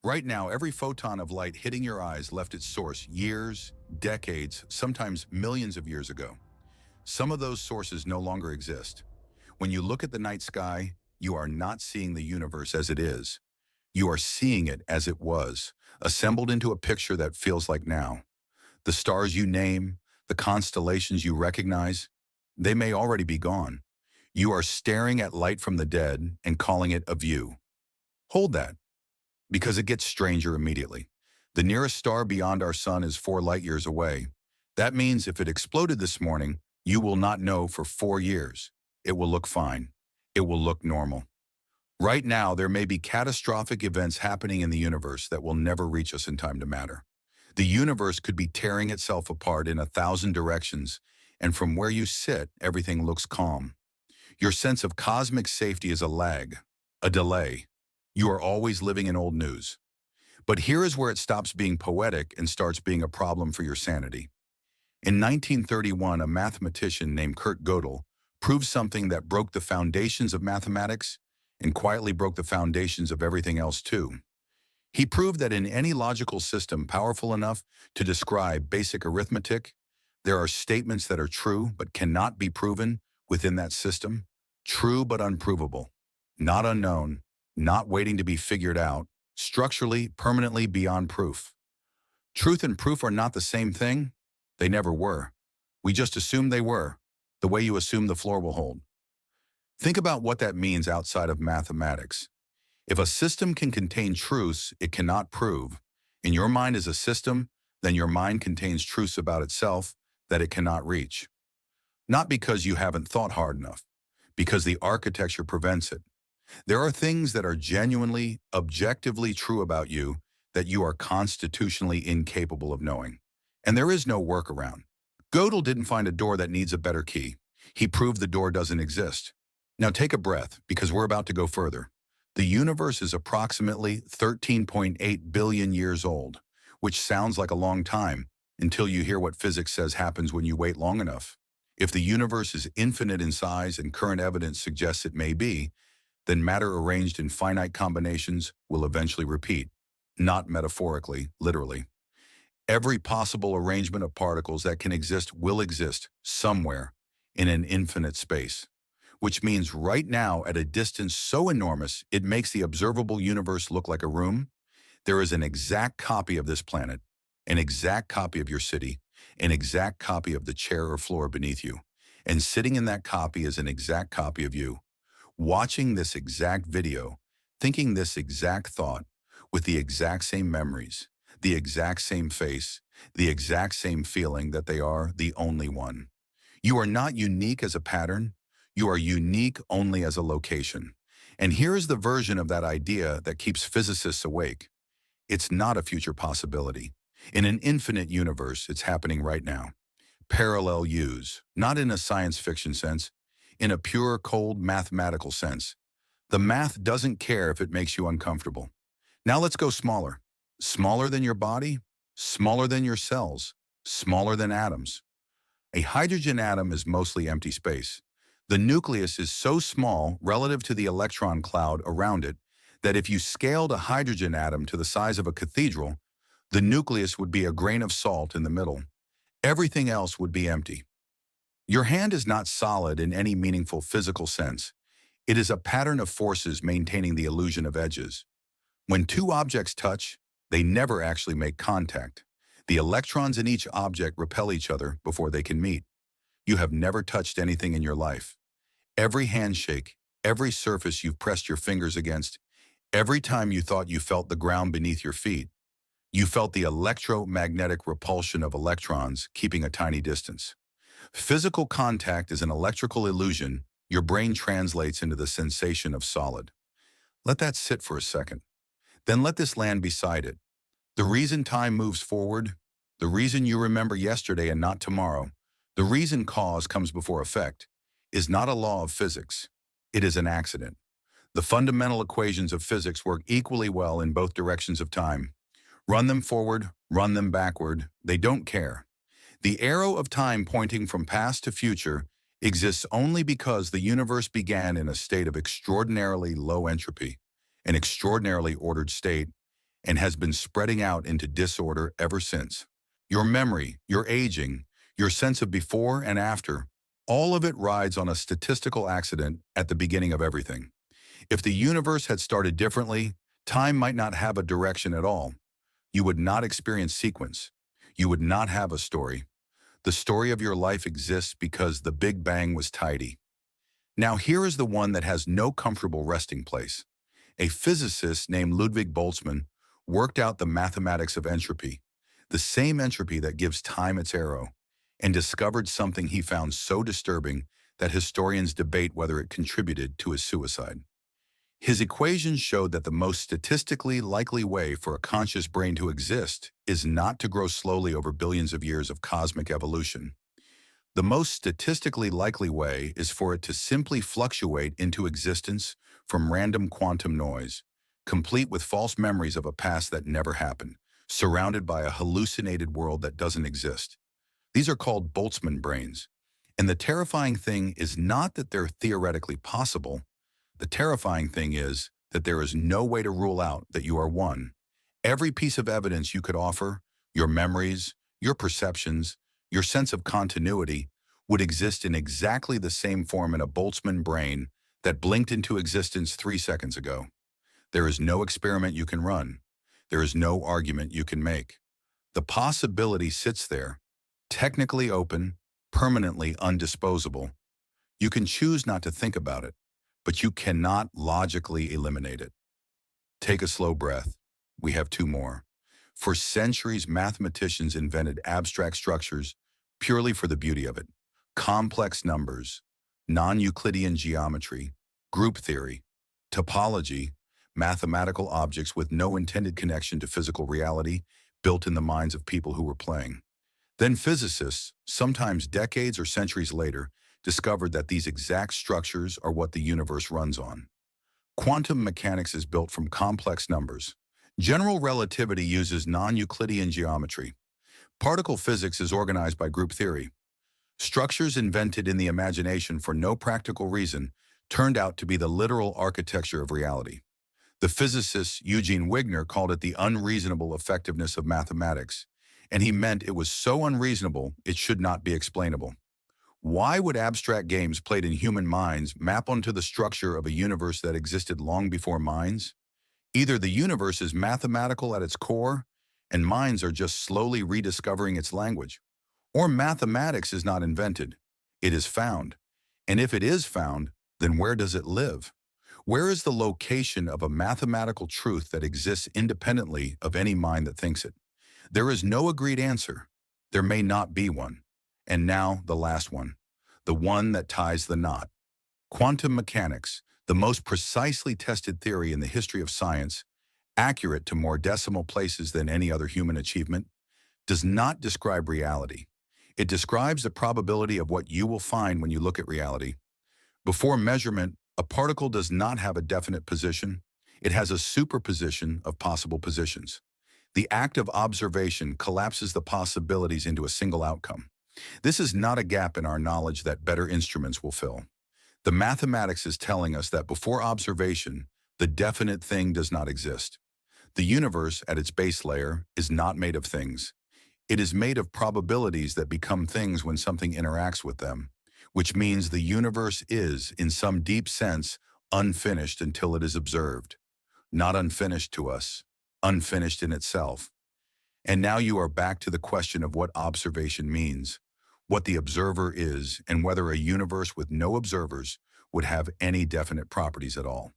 Right now, every photon of light hitting your eyes left its source years, decades, sometimes millions of years ago. Some of those sources no longer exist. When you look at the night sky, you are not seeing the universe as it is. You are seeing it as it was, assembled into a picture that feels like now. The stars you name, the constellations you recognize, they may already be gone. You are staring at light from the dead and calling it a view. Hold that, because it gets stranger immediately. The nearest star beyond our sun is 4 light years away. That means if it exploded this morning, you will not know for 4 years. It will look fine. It will look normal. Right now, there may be catastrophic events happening in the universe that will never reach us in time to matter. The universe could be tearing itself apart in 1,000 directions, and from where you sit, everything looks calm. Your sense of cosmic safety is a lag, a delay. You are always living in old news. But here is where it stops being poetic and starts being a problem for your sanity. In 1931, a mathematician named Kurt Gödel proved something that broke the foundations of mathematics and quietly broke the foundations of everything else too. He proved that in any logical system powerful enough to describe basic arithmetic, there are statements that are true but cannot be proven within that system, true but unprovable, not unknown, not waiting to be figured out, structurally, permanently beyond proof. Truth and proof are not the same thing. They never were. We just assumed they were, the way you assume the floor will hold. Think about what that means outside of mathematics. If a system can contain truths it cannot prove, and your mind is a system, then your mind contains truths about itself that it cannot reach. Not because you haven't thought hard enough, because the architecture prevents it. There are things that are genuinely, objectively true about you that you are constitutionally incapable of knowing. And there is no workaround. Gödel didn't find a door that needs a better key. He proved the door doesn't exist. Now take a breath, because we're about to go further. The universe is approximately 13.8 billion years old, which sounds like a long time until you hear what physics says happens when you wait long enough. If the universe is infinite in size and current evidence suggests it may be, then matter arranged in finite combinations will eventually repeat, not metaphorically, literally. Every possible arrangement of particles that can exist will exist somewhere in an infinite space, which means right now at a distance so enormous it makes the observable universe look like a room. There is an exact copy of this planet, an exact copy of your city, an exact copy of the chair or floor beneath you, and sitting in that copy is an exact copy of you, watching this exact video, thinking this exact thought, with the exact same memories, the exact same face, the exact same feeling that they are the only one. You are not unique as a pattern. You are unique only as a location. And here is the version of that idea that keeps physicists awake. It's not a future possibility. In an infinite universe, it's happening right now. Parallel U's, not in a science fiction sense, in a pure, cold, mathematical sense. The math doesn't care if it makes you uncomfortable. Now let's go smaller. Smaller than your body, smaller than your cells, smaller than atoms. A hydrogen atom is mostly empty space. The nucleus is so small relative to the electron cloud around it that if you scaled a hydrogen atom to the size of a cathedral, the nucleus would be a grain of salt in the middle. Everything else would be empty. Your hand is not solid in any meaningful physical sense. It is a pattern of forces maintaining the illusion of edges. When two objects touch, they never actually make contact. The electrons in each object repel each other before they can meet. You have never touched anything in your life. Every handshake, every surface you've pressed your fingers against, every time you thought you felt the ground beneath your feet, you felt the electromagnetic repulsion of electrons keeping a tiny distance. Physical contact is an electrical illusion your brain translates into the sensation of solid. Let that sit for a second. Then let this land beside it. The reason time moves forward, the reason you remember yesterday and not tomorrow, the reason cause comes before effect, is not a law of physics. It is an accident. The fundamental equations of physics work equally well in both directions of time. Run them forward, run them backward, they don't care. The arrow of time pointing from past to future exists only because the universe began in a state of extraordinarily low entropy, an extraordinarily ordered state, and has been spreading out into disorder ever since. Your memory, your aging, your sense of before and after, all of it rides on a statistical accident at the beginning of everything. If the universe had started differently, time might not have a direction at all. You would not experience sequence. You would not have a story. The story of your life exists because the Big Bang was tidy. Now here is the one that has no comfortable resting place. A physicist named Ludwig Boltzmann worked out the mathematics of entropy, the same entropy that gives time its arrow, and discovered something he found so disturbing that historians debate whether it contributed to his suicide. His equations showed that the most statistically likely way for a conscious brain to exist is not to grow slowly over billions of years of cosmic evolution. The most statistically likely way is for it to simply fluctuate into existence from random quantum noise, complete with false memories of a past that never happened, surrounded by a hallucinated world that doesn't exist. These are called Boltzmann brains. And the terrifying thing is not that they're theoretically possible. The terrifying thing is that there is no way to rule out that you are one. Every piece of evidence you could offer, your memories, your perceptions, your sense of continuity, would exist in exactly the same form in a Boltzmann brain that blinked into existence 3 seconds ago. There is no experiment you can run. There is no argument you can make. The possibility sits there, technically open, permanently undisposable. You can choose not to think about it, but you cannot logically eliminate it. Take a slow breath. We have 2 more. For centuries, mathematicians invented abstract structures purely for the beauty of it. Complex numbers, non-Euclidean geometry, group theory, topology, mathematical objects with no intended connection to physical reality built in the minds of people who were playing. Then physicists, sometimes decades or centuries later, discovered that these exact structures are what the universe runs on. Quantum mechanics is built from complex numbers. General relativity uses non-Euclidean geometry. Particle physics is organized by group theory. Structures invented in the imagination for no practical reason turned out to be the literal architecture of reality. The physicist Eugene Wigner called it the unreasonable effectiveness of mathematics, and he meant it was so unreasonable it should not be explainable. Why would abstract games played in human minds map onto the structure of a universe that existed long before minds? Either the universe is mathematical at its core, and minds are just slowly rediscovering its language, or mathematics is not invented, it is found. And if it is found, then where does it live? Where is the location of a mathematical truth that exists independently of any mind that thinks it? There is no agreed answer. There may not be one. And now the last one, the one that ties the knot. Quantum mechanics, the most precisely tested theory in the history of science, accurate to more decimal places than any other human achievement, does not describe reality. It describes the probability of what you will find when you look at reality. Before measurement, a particle does not have a definite position. It has a superposition of possible positions. The act of observation collapses the possibilities into a single outcome. This is not a gap in our knowledge that better instruments will fill. The mathematics is telling us that before observation, the definite thing does not exist. The universe, at its base layer, is not made of things. It is made of probabilities that become things when something interacts with them, which means the universe is, in some deep sense, unfinished until it is observed. Not unfinished to us, unfinished in itself. And now you are back to the question of what observation means, what the observer is, and whether a universe with no observers would have any definite properties at all.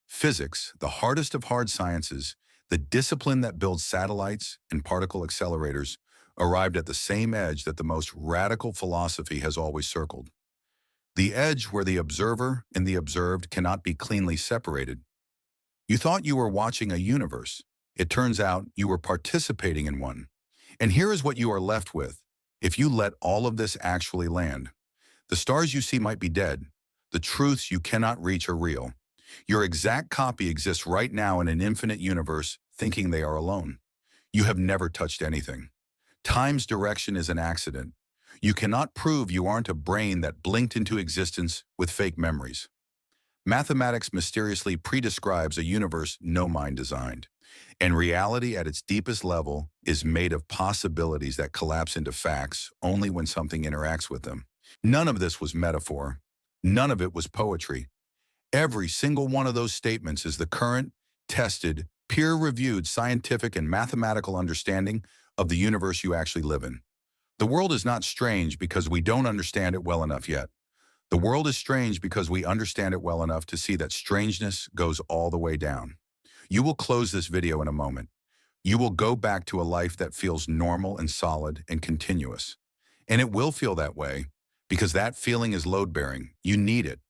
Physics, the hardest of hard sciences, the discipline that builds satellites and particle accelerators, arrived at the same edge that the most radical philosophy has always circled. The edge where the observer and the observed cannot be cleanly separated. You thought you were watching a universe. It turns out you were participating in one. And here is what you are left with. If you let all of this actually land, the stars you see might be dead. The truths you cannot reach are real. Your exact copy exists right now in an infinite universe, thinking they are alone. You have never touched anything. Time's direction is an accident. You cannot prove you aren't a brain that blinked into existence with fake memories. Mathematics mysteriously predescribes a universe no mind designed. And reality at its deepest level is made of possibilities that collapse into facts only when something interacts with them. None of this was metaphor. None of it was poetry. Every single one of those statements is the current, tested, peer-reviewed scientific and mathematical understanding of the universe you actually live in. The world is not strange because we don't understand it well enough yet. The world is strange because we understand it well enough to see that strangeness goes all the way down. You will close this video in a moment. You will go back to a life that feels normal and solid and continuous. And it will feel that way because that feeling is load-bearing. You need it.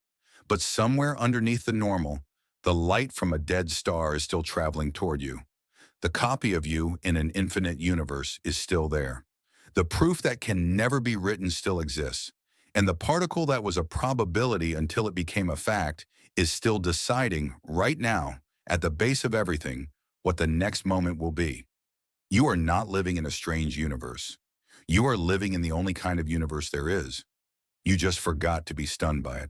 But somewhere underneath the normal, the light from a dead star is still traveling toward you. The copy of you in an infinite universe is still there. The proof that can never be written still exists. And the particle that was a probability until it became a fact is still deciding right now, at the base of everything, what the next moment will be. You are not living in a strange universe. You are living in the only kind of universe there is. You just forgot to be stunned by it.